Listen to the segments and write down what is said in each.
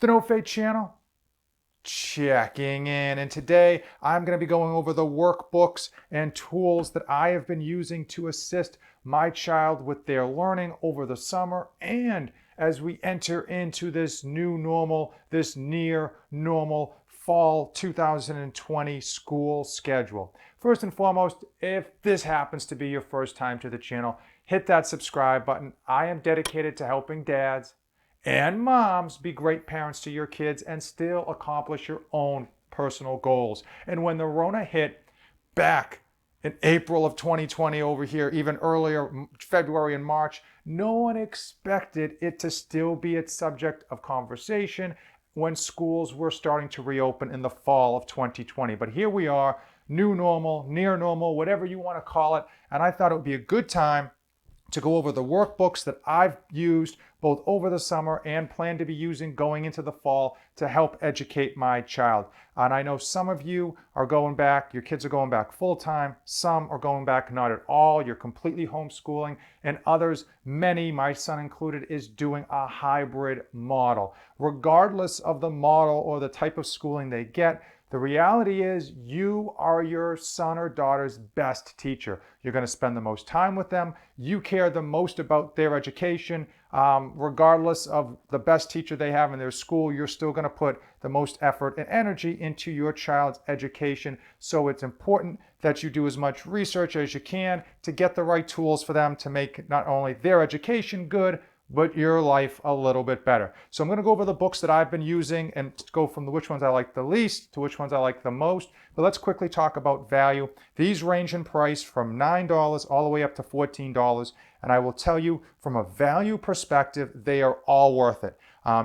The No Fate channel, checking in. And today I'm going to be going over the workbooks and tools that I have been using to assist my child with their learning over the summer and as we enter into this new normal, this near normal fall 2020 school schedule. First and foremost, if this happens to be your first time to the channel, hit that subscribe button. I am dedicated to helping dads and moms be great parents to your kids and still accomplish your own personal goals. And when the Rona hit back in April of 2020 over here, even earlier, February and March, no one expected it to still be a subject of conversation when schools were starting to reopen in the fall of 2020. But here we are, new normal, near normal, whatever you want to call it. And I thought it would be a good time to go over the workbooks that I've used both over the summer and plan to be using going into the fall to help educate my child. And I know some of you are going back, your kids are going back full time, some are going back not at all, you're completely homeschooling, and others, many, my son included, is doing a hybrid model. Regardless of the model or the type of schooling they get, the reality is you are your son or daughter's best teacher. You're going to spend the most time with them. You care the most about their education. Regardless of the best teacher they have in their school, you're still going to put the most effort and energy into your child's education. So it's important that you do as much research as you can to get the right tools for them to make not only their education good, but your life a little bit better. So I'm going to go over the books that I've been using and go from which ones I like the least to which ones I like the most. But let's quickly talk about value. These range in price from $9 all the way up to $14. And I will tell you from a value perspective, they are all worth it.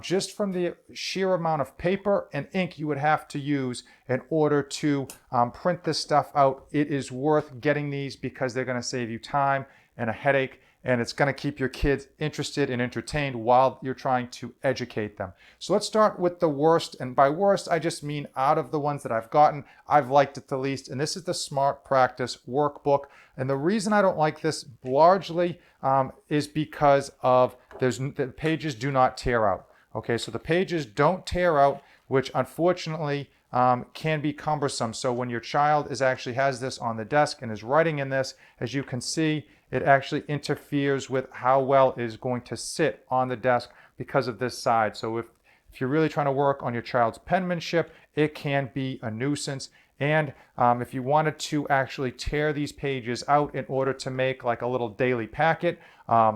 Just from the sheer amount of paper and ink you would have to use in order to print this stuff out, it is worth getting these because they're going to save you time and a headache. And it's going to keep your kids interested and entertained while you're trying to educate them. So let's start with the worst. And by worst, I just mean out of the ones that I've gotten, I've liked it the least. And this is the Smart Practice Workbook. And the reason I don't like this largely is because of the pages do not tear out. Okay, so the pages don't tear out, which unfortunately can be cumbersome. So when your child actually has this on the desk and is writing in this, as you can see, it actually interferes with how well it is going to sit on the desk because of this side. So if you're really trying to work on your child's penmanship, it can be a nuisance. And if you wanted to actually tear these pages out in order to make like a little daily packet,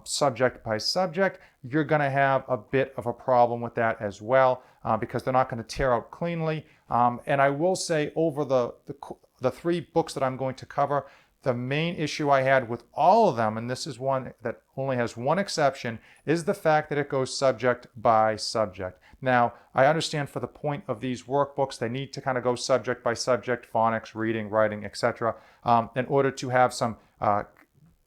subject by subject, you're going to have a bit of a problem with that as well because they're not going to tear out cleanly. And I will say over the three books that I'm going to cover, the main issue I had with all of them, and this is one that only has one exception, is the fact that it goes subject by subject. Now, I understand for the point of these workbooks, they need to kind of go subject by subject, phonics, reading, writing, etc., in order to have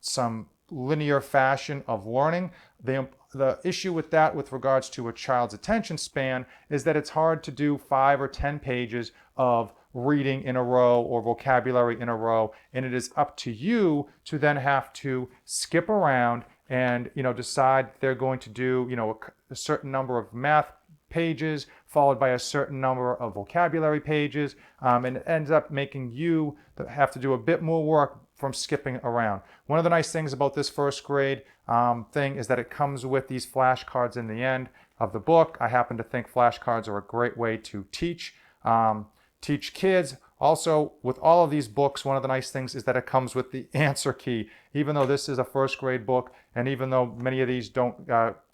some linear fashion of learning. The issue with that with regards to a child's attention span is that it's hard to do 5 or 10 pages of reading in a row or vocabulary in a row, and it is up to you to then have to skip around and decide they're going to do a certain number of math pages followed by a certain number of vocabulary pages, and it ends up making you have to do a bit more work from skipping around. One of the nice things about this first grade thing is that it comes with these flashcards in the end of the book. I happen to think flashcards are a great way to teach kids. Also, with all of these books, one of the nice things is that it comes with the answer key. Even though this is a first grade book, and even though many of these don't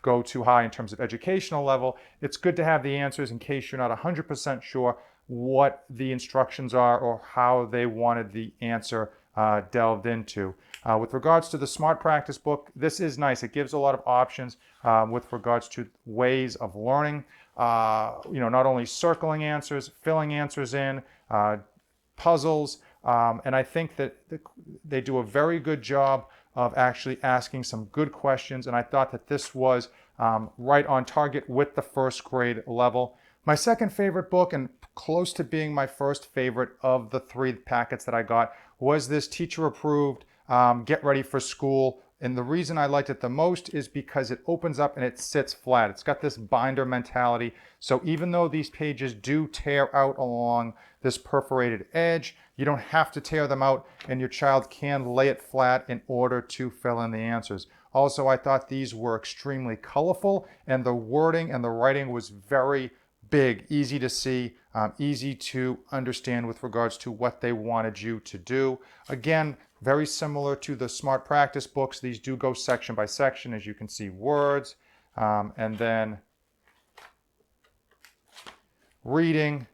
go too high in terms of educational level, it's good to have the answers in case you're not 100% sure what the instructions are or how they wanted the answer delved into. With regards to the Smart Practice book, this is nice. It gives a lot of options with regards to ways of learning. Not only circling answers, filling answers in, puzzles, and I think that they do a very good job of actually asking some good questions, and I thought that this was right on target with the first grade level. My second favorite book, and close to being my first favorite of the three packets that I got, was this teacher approved Get Ready for School And the reason I liked it the most is because it opens up and it sits flat. It's got this binder mentality. So even though these pages do tear out along this perforated edge, you don't have to tear them out, and your child can lay it flat in order to fill in the answers. Also, I thought these were extremely colorful, and the wording and the writing was very big, easy to see, easy to understand with regards to what they wanted you to do. Again, very similar to the Smart Practice books. These do go section by section, as you can see, words, and then reading,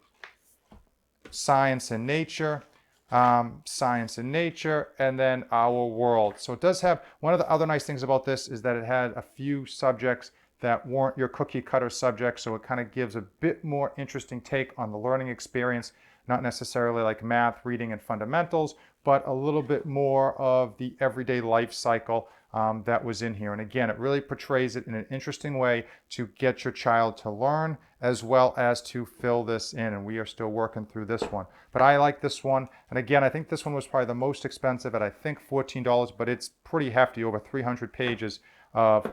science and nature, and then our world. So it does have, one of the other nice things about this is that it had a few subjects that weren't your cookie cutter subjects, so it kind of gives a bit more interesting take on the learning experience, not necessarily like math, reading, and fundamentals, but a little bit more of the everyday life cycle that was in here. And again, it really portrays it in an interesting way to get your child to learn as well as to fill this in. And we are still working through this one. But I like this one. And again, I think this one was probably the most expensive at I think $14, but it's pretty hefty, over 300 pages of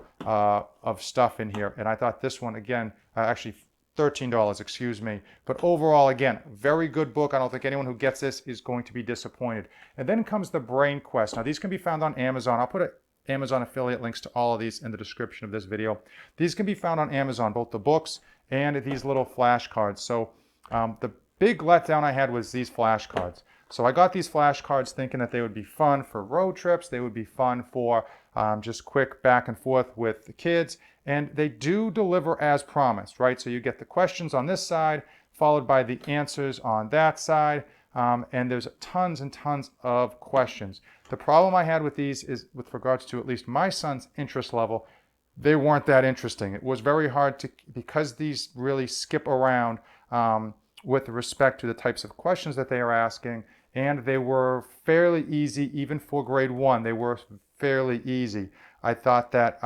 stuff in here. And I thought this one, again, actually $13, excuse me. But overall, again, very good book. I don't think anyone who gets this is going to be disappointed. And then comes the Brain Quest. Now, these can be found on Amazon. I'll put Amazon affiliate links to all of these in the description of this video. These can be found on Amazon, both the books and these little flashcards. So the big letdown I had was these flashcards. So I got these flashcards thinking that they would be fun for road trips. They would be fun for just quick back and forth with the kids. And they do deliver as promised, right? So you get the questions on this side, followed by the answers on that side. And there's tons and tons of questions. The problem I had with these is with regards to at least my son's interest level, they weren't that interesting. It was very hard to, because these really skip around with respect to the types of questions that they are asking, and they were fairly easy even for grade 1. They were fairly easy. I thought that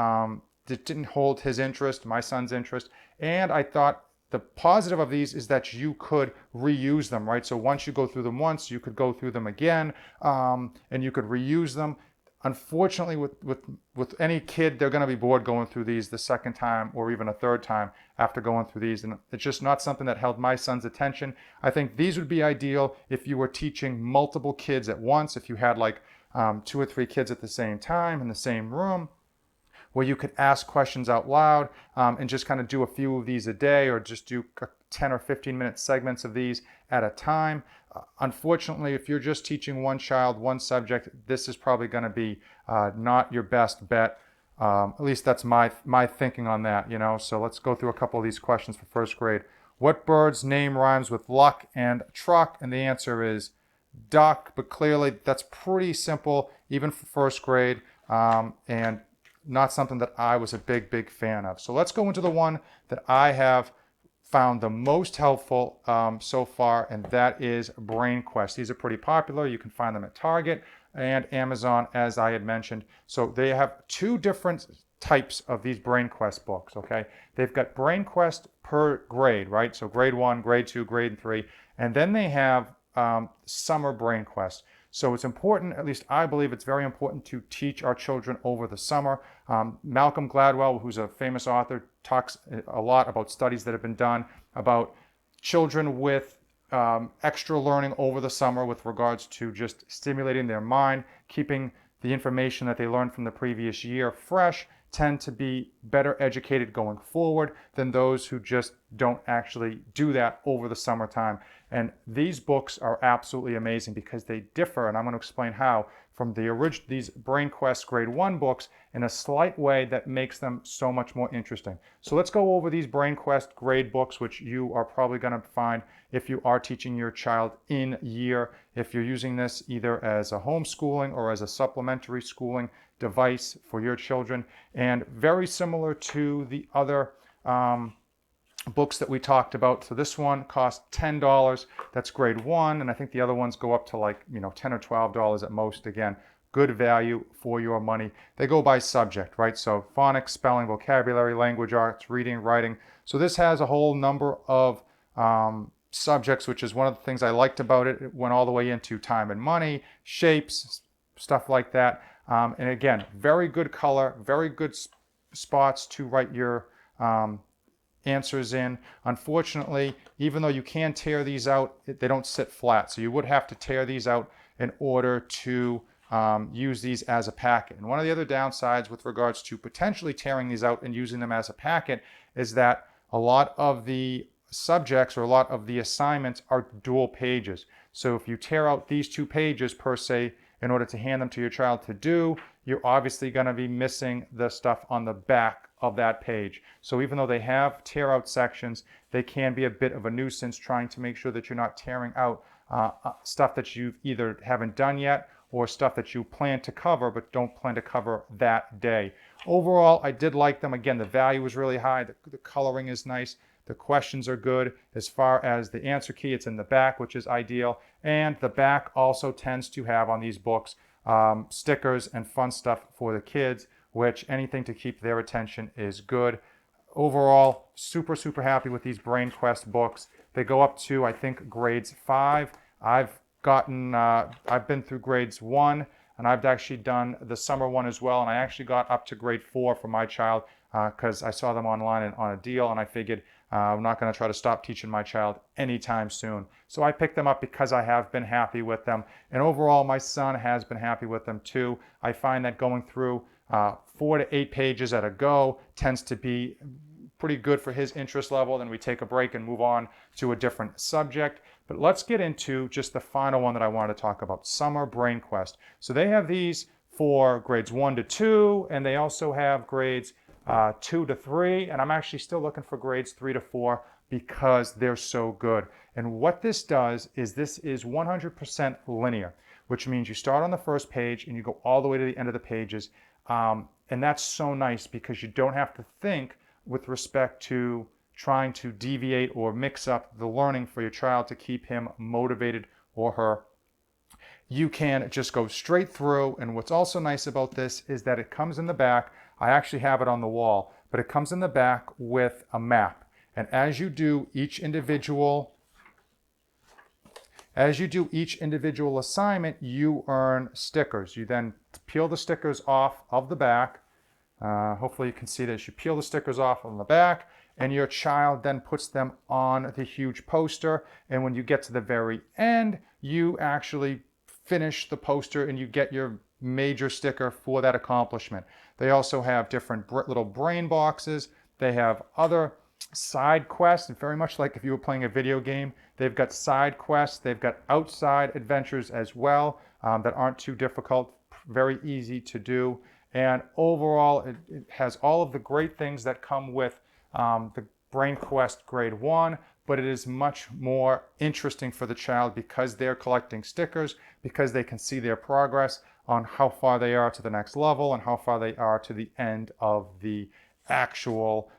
it didn't hold his interest, my son's interest, and I thought the positive of these is that you could reuse them, right? So once you go through them once, you could go through them again, and you could reuse them. Unfortunately, with any kid, they're going to be bored going through these the second time or even a third time after going through these. And it's just not something that held my son's attention. I think these would be ideal if you were teaching multiple kids at once, if you had like 2 or 3 kids at the same time in the same room, where you could ask questions out loud and just kind of do a few of these a day, or just do 10 or 15-minute segments of these at a time. Unfortunately, if you're just teaching one child, one subject, this is probably going to be not your best bet. At least that's my thinking on that, you know. So let's go through a couple of these questions for first grade. What bird's name rhymes with luck and truck? And the answer is duck, but clearly that's pretty simple, even for first grade. And not something that I was a big fan of. So let's go into the one that I have found the most helpful so far, and that is Brain Quest. These are pretty popular. You can find them at Target and Amazon, as I had mentioned. So they have 2 different types of these Brain Quest books, okay? They've got Brain Quest per grade, right? So grade 1, grade 2, grade 3, and then they have Summer Brain Quest. So it's important, at least I believe it's very important, to teach our children over the summer. Malcolm Gladwell, who's a famous author, talks a lot about studies that have been done about children with extra learning over the summer with regards to just stimulating their mind, keeping the information that they learned from the previous year fresh, tend to be better educated going forward than those who just don't actually do that over the summertime. And these books are absolutely amazing because they differ, and I'm going to explain how, from these Brain Quest grade 1 books in a slight way that makes them so much more interesting. So let's go over these Brain Quest grade books, which you are probably going to find if you are teaching your child in year, if you're using this either as a homeschooling or as a supplementary schooling device for your children. And very similar to the other books that we talked about. So this one costs $10. That's grade 1, and I think the other ones go up to like, $10 or $12 at most. Again, good value for your money. They go by subject, right? So phonics, spelling, vocabulary, language arts, reading, writing. So this has a whole number of subjects, which is one of the things I liked about it. It went all the way into time and money, shapes, stuff like that. And again, very good color, very good spots to write your answers in. Unfortunately, even though you can tear these out, they don't sit flat. So you would have to tear these out in order to use these as a packet. And one of the other downsides with regards to potentially tearing these out and using them as a packet is that a lot of the subjects or a lot of the assignments are dual pages. So if you tear out these 2 pages per se in order to hand them to your child to do, you're obviously going to be missing the stuff on the back of that page. So even though they have tear out sections, they can be a bit of a nuisance trying to make sure that you're not tearing out stuff that you either haven't done yet or stuff that you plan to cover but don't plan to cover that day. Overall, I did like them. Again, the value is really high. The coloring is nice. The questions are good. As far as the answer key, it's in the back, which is ideal. And the back also tends to have on these books stickers and fun stuff for the kids, which anything to keep their attention is good. Overall, super, super happy with these Brain Quest books. They go up to, I think, grades 5. I've been through grades 1, and I've actually done the summer one as well. And I actually got up to grade 4 for my child because I saw them online and on a deal, and I figured I'm not going to try to stop teaching my child anytime soon. So I picked them up because I have been happy with them. And overall, my son has been happy with them too. I find that going through 4 to 8 pages at a go tends to be pretty good for his interest level. Then we take a break and move on to a different subject. But let's get into just the final one that I wanted to talk about, Summer Brain Quest. So they have these for grades 1 to 2, and they also have grades 2 to 3, and I'm actually still looking for grades 3 to 4 because they're so good. And what this does is this is 100% linear, which means you start on the first page and you go all the way to the end of the pages. And that's so nice because you don't have to think with respect to trying to deviate or mix up the learning for your child to keep him motivated or her. You can just go straight through. And what's also nice about this is that it comes in the back. I actually have it on the wall, but it comes in the back with a map. And as you do each individual assignment, you earn stickers. You then peel the stickers off of the back. Hopefully you can see this. You peel the stickers off on the back, and your child then puts them on the huge poster. And when you get to the very end, you actually finish the poster and you get your major sticker for that accomplishment. They also have different little brain boxes. They have other side quests, very much like if you were playing a video game. They've got side quests. They've got outside adventures as well that aren't too difficult, very easy to do. And overall, it has all of the great things that come with the Brain Quest Grade 1, but it is much more interesting for the child because they're collecting stickers, because they can see their progress on how far they are to the next level and how far they are to the end of the actual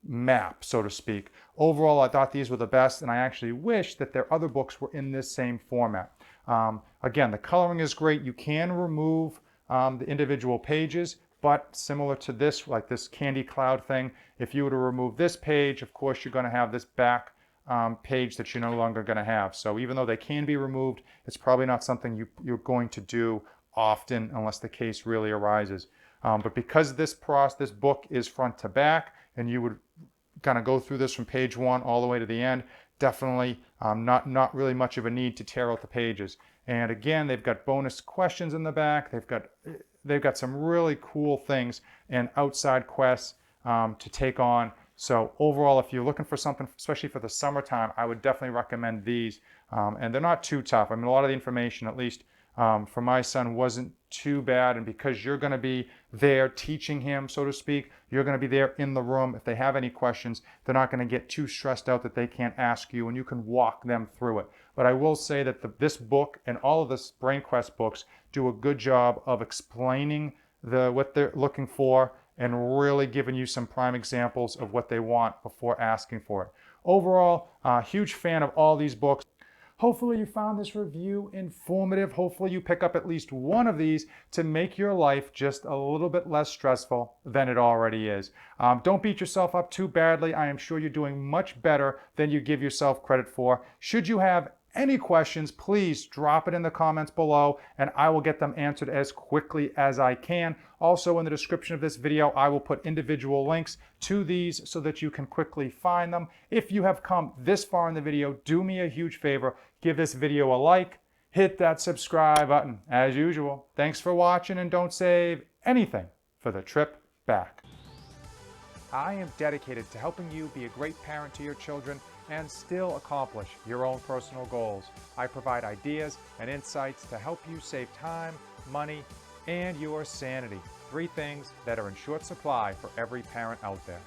map, so to speak. Overall, I thought these were the best, and I actually wish that their other books were in this same format. Again, the coloring is great. You can remove the individual pages, but similar to this, like this candy cloud thing, if you were to remove this page, of course, you're going to have this back page that you're no longer going to have. So even though they can be removed, it's probably not something you're going to do often unless the case really arises. But because this book is front to back, and you would kind of go through this from page 1 all the way to the end, definitely not really much of a need to tear out the pages. And again, they've got bonus questions in the back. They've got some really cool things and outside quests to take on. So overall, if you're looking for something, especially for the summertime, I would definitely recommend these. And they're not too tough. I mean, a lot of the information, at least for my son, wasn't too bad. And because you're going to be there teaching him, so to speak, you're going to be there in the room. If they have any questions, they're not going to get too stressed out that they can't ask you, and you can walk them through it. But I will say that this book and all of the Brain Quest books do a good job of explaining what they're looking for and really giving you some prime examples of what they want before asking for it. Overall, huge fan of all these books. Hopefully you found this review informative. Hopefully you pick up at least one of these to make your life just a little bit less stressful than it already is. Don't beat yourself up too badly. I am sure you're doing much better than you give yourself credit for. Should you have any questions, please drop it in the comments below and I will get them answered as quickly as I can. Also, in the description of this video, I will put individual links to these so that you can quickly find them. If you have come this far in the video, do me a huge favor, give this video a like, hit that subscribe button. As usual, thanks for watching and don't save anything for the trip back. I am dedicated to helping you be a great parent to your children and still accomplish your own personal goals. I provide ideas and insights to help you save time, money, and your sanity. 3 things that are in short supply for every parent out there.